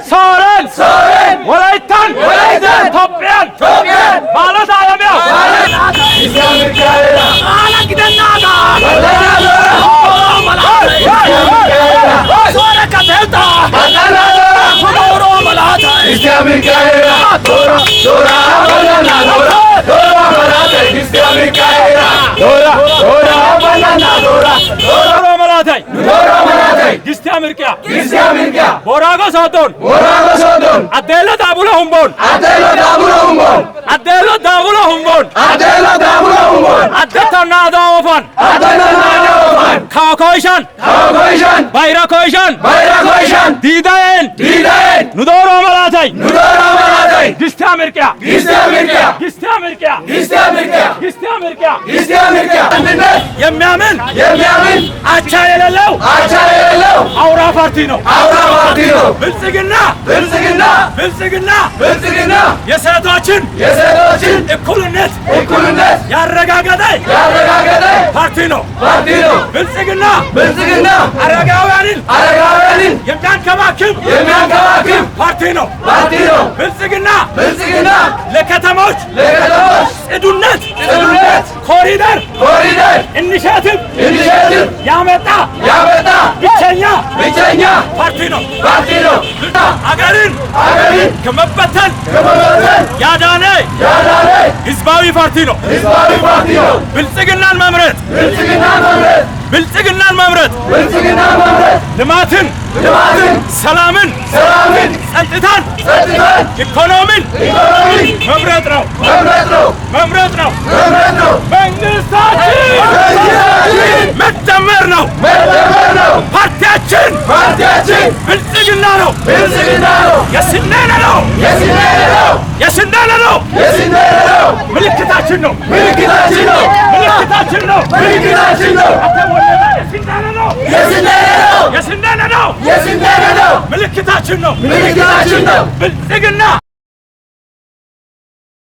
Soren Walaitan Topian Balat Alamya Borago Soton Adela Dabula Humbon Adeta Nada Ofan Kakoishan Bayra Koishan Didaen Nudoro Malatai Gistamirka Yemiamin Acha Yellow Aura Partino Bilsigina Yesedoችን እኩልነት ያረጋገጠ ፓርቲ ነው ብልጽግና አረጋውያንን የሚያንከባክብ ፓርቲ ነው ብልጽግና ለከተሞች ጽዱነት ኮሪደር ኢኒሼቲቭ ያመጣ ብቸኛ ፓርቲ ነው አገርን ከመበተን ያዳነ ህዝባዊ ፓርቲ ነው ብልጽግናን መምረጥ ልማትን ሰላምን ጸጥታን ኢኮኖሚን መምረጥ ነው መንግስታችን መደመር ነው ፓርቲያችን ብልጽግና ነው የስነነ ነው ምልክታችን ነው የስነነ ነው ምልክታችን ነው ብልጽግና